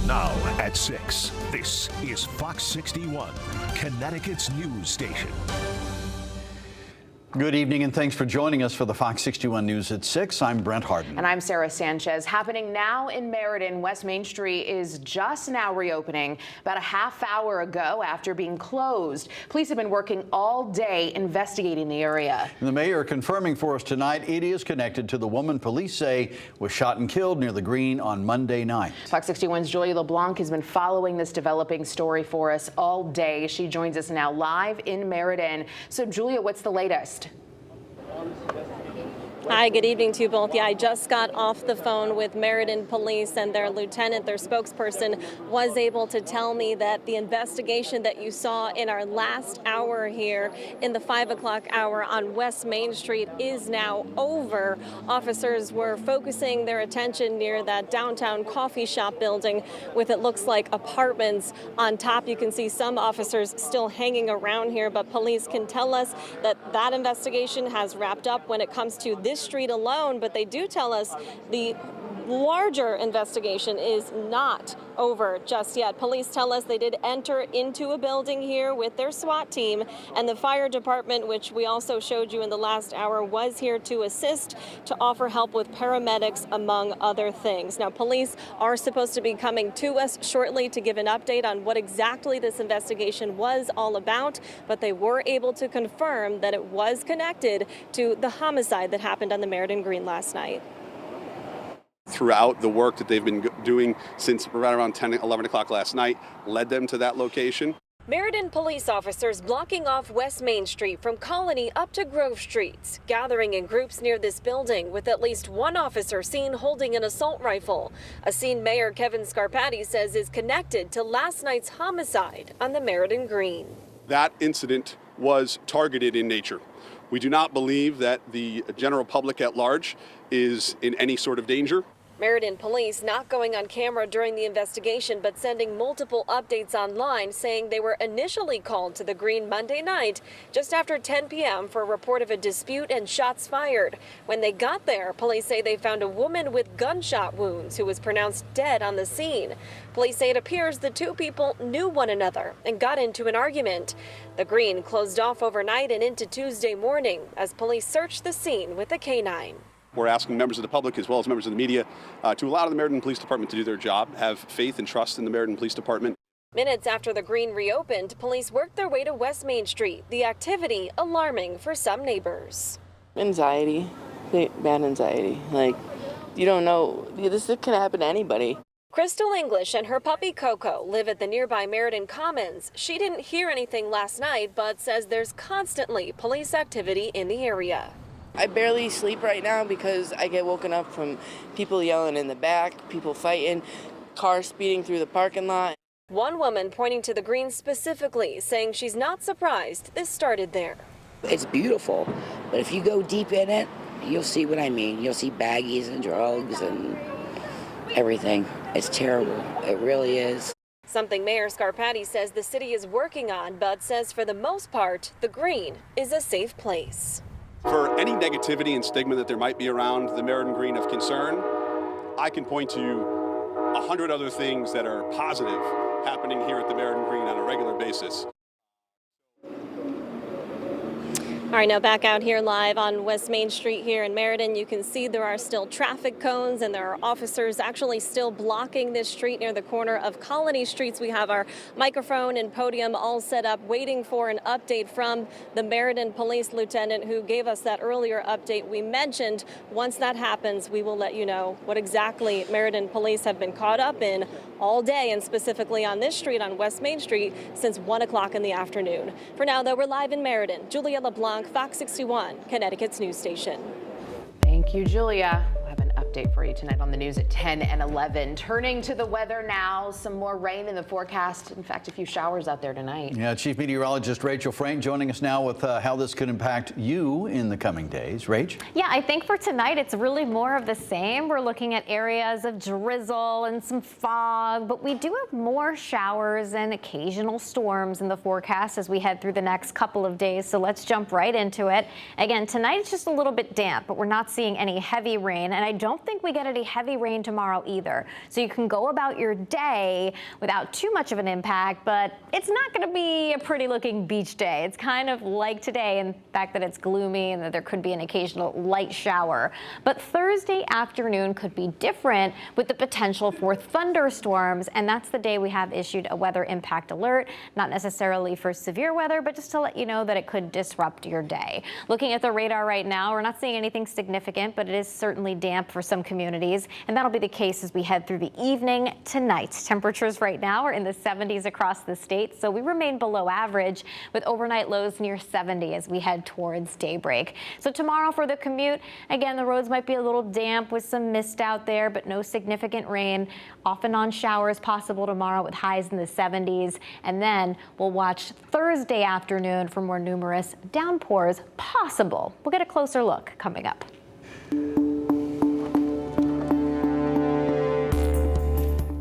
Now at 6, this is Fox 61, Connecticut's news station. Good evening and thanks for joining us for the Fox 61 News at 6. I'm Brent Harden. And I'm Sarah Sanchez. Happening now in Meriden, West Main Street is just now reopening about a half hour ago after being closed. Police have been working all day investigating the area. The mayor confirming for us tonight it is connected to the woman police say was shot and killed near the Green on Monday night. Fox 61's Julia LeBlanc has been following this developing story for us all day. She joins us now live in Meriden. So Julia, what's the latest? Hi, good evening to you both. Yeah, I just got off the phone with Meriden Police, and their lieutenant, their spokesperson, was able to tell me that the investigation that you saw in our last hour here in the 5 o'clock hour on West Main Street is now over. Officers were focusing their attention near that downtown coffee shop building with it looks like apartments on top. You can see some officers still hanging around here, but police can tell us that that investigation has wrapped up when it comes to this street alone, but they do tell us the larger investigation is not over just yet. Police tell us they did enter into a building here with their SWAT team, and the fire department, which we also showed you in the last hour, was here to assist, to offer help with paramedics, among other things. Now, police are supposed to be coming to us shortly to give an update on what exactly this investigation was all about, but they were able to confirm that it was connected to the homicide that happened on the Meriden Green last night. Throughout the work that they've been doing since right around 10, 11 o'clock last night led them to that location. Meriden police officers blocking off West Main Street from Colony up to Grove Streets, gathering in groups near this building with at least one officer seen holding an assault rifle, a scene Mayor Kevin Scarpati says is connected to last night's homicide on the Meriden Green. That incident was targeted in nature. We do not believe that the general public at large is in any sort of danger. Meriden police not going on camera during the investigation, but sending multiple updates online saying they were initially called to the Green Monday night just after 10 p.m. for a report of a dispute and shots fired. When they got there, police say they found a woman with gunshot wounds who was pronounced dead on the scene. Police say it appears the two people knew one another and got into an argument. The Green closed off overnight and into Tuesday morning as police searched the scene with a canine. We're asking members of the public as well as members of the media to allow the Meriden Police Department to do their job, have faith and trust in the Meriden Police Department. Minutes after the Green reopened, police worked their way to West Main Street, the activity alarming for some neighbors. Anxiety, bad anxiety. Like, you don't know, this could happen to anybody. Crystal English and her puppy Coco live at the nearby Meriden Commons. She didn't hear anything last night, but says there's constantly police activity in the area. I barely sleep right now because I get woken up from people yelling in the back, people fighting, cars speeding through the parking lot. One woman pointing to the Green specifically, saying she's not surprised this started there. It's beautiful, but if you go deep in it, you'll see what I mean. You'll see baggies and drugs and everything. It's terrible. It really is. Something Mayor Scarpati says the city is working on, but says for the most part, the Green is a safe place. For any negativity and stigma that there might be around the Meriden Green of concern, I can point to 100 other things that are positive happening here at the Meriden Green on a regular basis. All right, now back out here live on West Main Street here in Meriden. You can see there are still traffic cones and there are officers actually still blocking this street near the corner of Colony Streets. We have our microphone and podium all set up waiting for an update from the Meriden Police Lieutenant who gave us that earlier update we mentioned. Once that happens, we will let you know what exactly Meriden Police have been caught up in all day and specifically on this street on West Main Street since 1 o'clock in the afternoon. For now, though, we're live in Meriden. Julia LeBlanc, Fox 61, Connecticut's news station. Thank you, Julia. We'll have an update for you tonight on the news at 10 and 11. Turning to the weather now, some more rain in the forecast. In fact, a few showers out there tonight. Yeah, Chief Meteorologist Rachel Frank joining us now with how this could impact you in the coming days. Rach? Yeah, I think for tonight it's really more of the same. We're looking at areas of drizzle and some fog, but we do have more showers and occasional storms in the forecast as we head through the next couple of days. So let's jump right into it. Again, tonight it's just a little bit damp, but we're not seeing any heavy rain. And I don't don't think we get any heavy rain tomorrow either. So you can go about your day without too much of an impact, but it's not going to be a pretty looking beach day. It's kind of like today in the fact that it's gloomy and that there could be an occasional light shower. But Thursday afternoon could be different with the potential for thunderstorms, and that's the day we have issued a weather impact alert, not necessarily for severe weather, but just to let you know that it could disrupt your day. Looking at the radar right now, we're not seeing anything significant, but it is certainly damp for some communities, and that'll be the case as we head through the evening tonight. Temperatures right now are in the 70s across the state, so we remain below average with overnight lows near 70 as we head towards daybreak. So tomorrow for the commute, again, the roads might be a little damp with some mist out there, but no significant rain. Off and on showers possible tomorrow with highs in the 70s. And then we'll watch Thursday afternoon for more numerous downpours possible. We'll get a closer look coming up.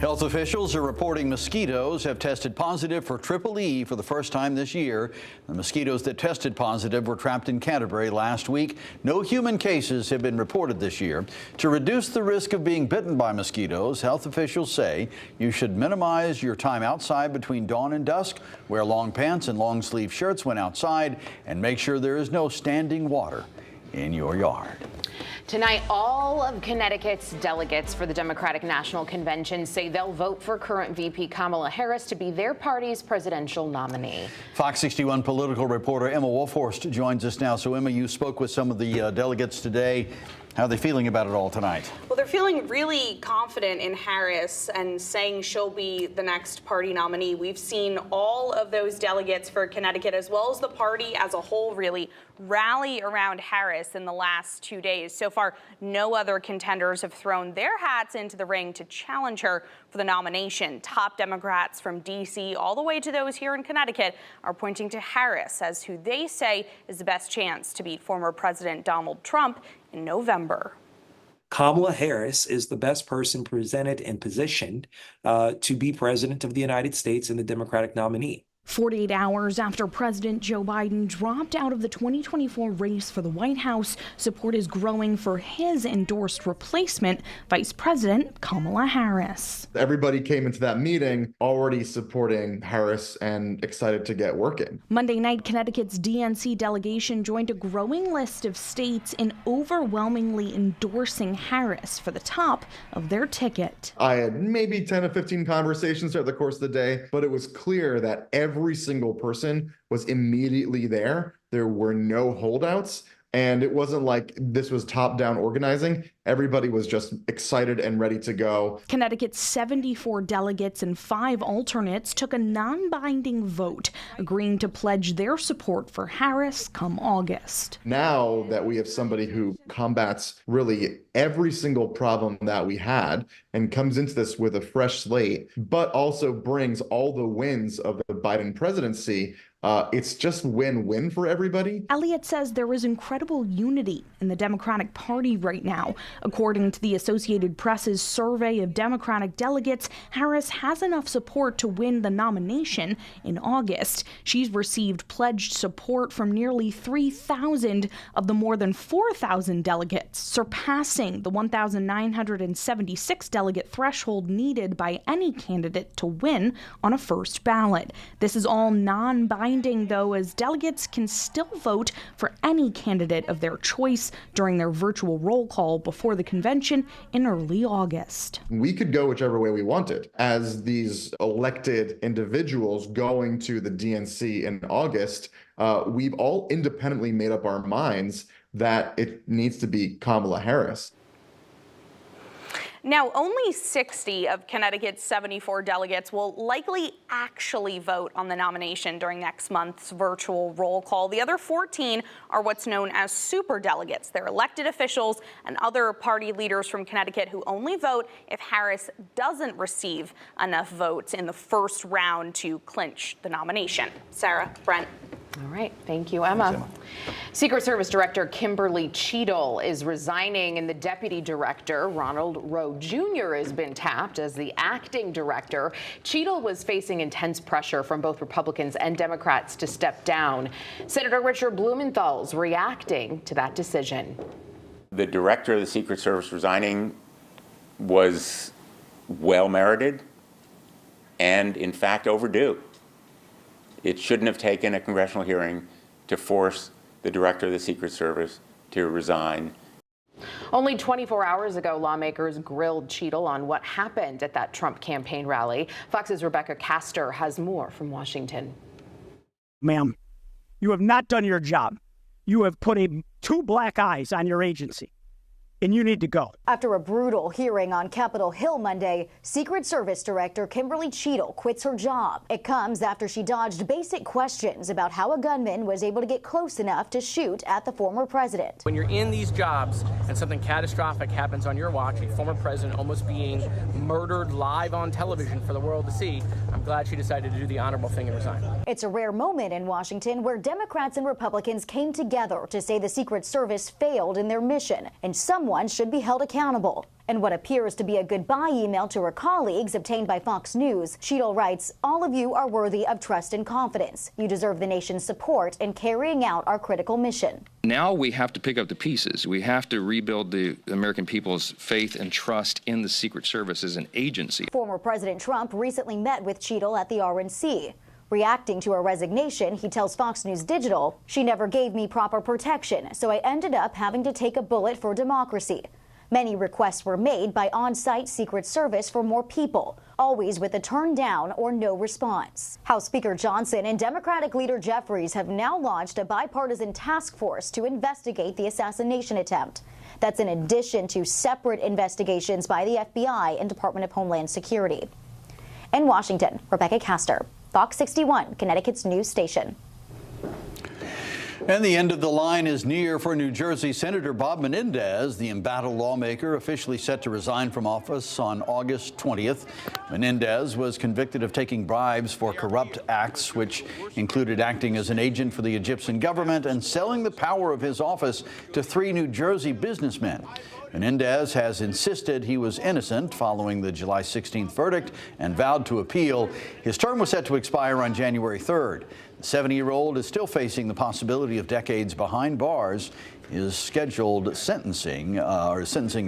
Health officials are reporting mosquitoes have tested positive for EEE for the first time this year. The mosquitoes that tested positive were trapped in Canterbury last week. No human cases have been reported this year. To reduce the risk of being bitten by mosquitoes, health officials say you should minimize your time outside between dawn and dusk, wear long pants and long sleeve shirts when outside, and make sure there is no standing water in your yard. Tonight, all of Connecticut's delegates for the Democratic National Convention say they'll vote for current VP Kamala Harris to be their party's presidential nominee. Fox 61 political reporter Emma Wolfhorst joins us now. So, Emma, you spoke with some of the delegates today. How are they feeling about it all tonight? Well, they're feeling really confident in Harris and saying she'll be the next party nominee. We've seen all of those delegates for Connecticut, as well as the party as a whole, really rally around Harris in the last 2 days. So far, no other contenders have thrown their hats into the ring to challenge her for the nomination. Top Democrats from D.C. all the way to those here in Connecticut are pointing to Harris as who they say is the best chance to beat former President Donald Trump in November. Kamala Harris is the best person presented and positioned to be president of the United States and the Democratic nominee. 48 hours after President Joe Biden dropped out of the 2024 race for the White House, support is growing for his endorsed replacement, Vice President Kamala Harris. Everybody came into that meeting already supporting Harris and excited to get working. Monday night, Connecticut's DNC delegation joined a growing list of states in overwhelmingly endorsing Harris for the top of their ticket. I had maybe 10 to 15 conversations throughout the course of the day, but it was clear that every single person was immediately there. There were no holdouts. And it wasn't like this was top-down organizing. Everybody was just excited and ready to go. Connecticut's 74 delegates and 5 alternates took a non-binding vote, agreeing to pledge their support for Harris come August. Now that we have somebody who combats really every single problem that we had and comes into this with a fresh slate, but also brings all the wins of the Biden presidency, it's just win-win for everybody. Elliott says there is incredible unity in the Democratic Party right now. According to the Associated Press's survey of Democratic delegates, Harris has enough support to win the nomination in August. She's received pledged support from nearly 3,000 of the more than 4,000 delegates, surpassing the 1,976 delegate threshold needed by any candidate to win on a first ballot. This is all non-binding, though, as delegates can still vote for any candidate of their choice during their virtual roll call before the convention in early August. We could go whichever way we wanted. As these elected individuals going to the DNC in August, we've all independently made up our minds that it needs to be Kamala Harris. Now, only 60 of Connecticut's 74 delegates will likely actually vote on the nomination during next month's virtual roll call. The other 14 are what's known as superdelegates. They're elected officials and other party leaders from Connecticut who only vote if Harris doesn't receive enough votes in the first round to clinch the nomination. Sarah, Brent. All right. Thank you, Emma. Thanks, Emma. Secret Service Director Kimberly Cheadle is resigning, and the Deputy Director, Ronald Rowe Jr., has been tapped as the acting director. Cheadle was facing intense pressure from both Republicans and Democrats to step down. Senator Richard Blumenthal's reacting to that decision. The director of the Secret Service resigning was well merited and, in fact, overdue. It shouldn't have taken a congressional hearing to force the director of the Secret Service to resign. Only 24 hours ago, lawmakers grilled Cheadle on what happened at that Trump campaign rally. Fox's Rebecca Castor has more from Washington. Ma'am, you have not done your job. You have put two black eyes on your agency, and you need to go. After a brutal hearing on Capitol Hill Monday, Secret Service Director Kimberly Cheadle quits her job. It comes after she dodged basic questions about how a gunman was able to get close enough to shoot at the former president. When you're in these jobs and something catastrophic happens on your watch, a former president almost being murdered live on television for the world to see, I'm glad she decided to do the honorable thing and resign. It's a rare moment in Washington where Democrats and Republicans came together to say the Secret Service failed in their mission, and someone should be held accountable. In what appears to be a goodbye email to her colleagues obtained by Fox News, Cheadle writes, "All of you are worthy of trust and confidence. You deserve the nation's support in carrying out our critical mission." Now we have to pick up the pieces. We have to rebuild the American people's faith and trust in the Secret Service as an agency. Former President Trump recently met with Cheadle at the RNC. Reacting to her resignation, he tells Fox News Digital, "She never gave me proper protection, so I ended up having to take a bullet for democracy." Many requests were made by on-site Secret Service for more people, always with a turn down or no response. House Speaker Johnson and Democratic leader Jeffries have now launched a bipartisan task force to investigate the assassination attempt. That's in addition to separate investigations by the FBI and Department of Homeland Security. In Washington, Rebecca Castor, Fox 61, Connecticut's news station. And the end of the line is near for New Jersey Senator Bob Menendez, the embattled lawmaker officially set to resign from office on August 20th. Menendez was convicted of taking bribes for corrupt acts, which included acting as an agent for the Egyptian government and selling the power of his office to 3 New Jersey businessmen. Menendez has insisted he was innocent following the July 16th verdict and vowed to appeal. His term was set to expire on January 3rd. The 70-year-old is still facing the possibility of decades behind bars. Sentencing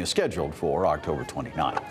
is scheduled for October 29th.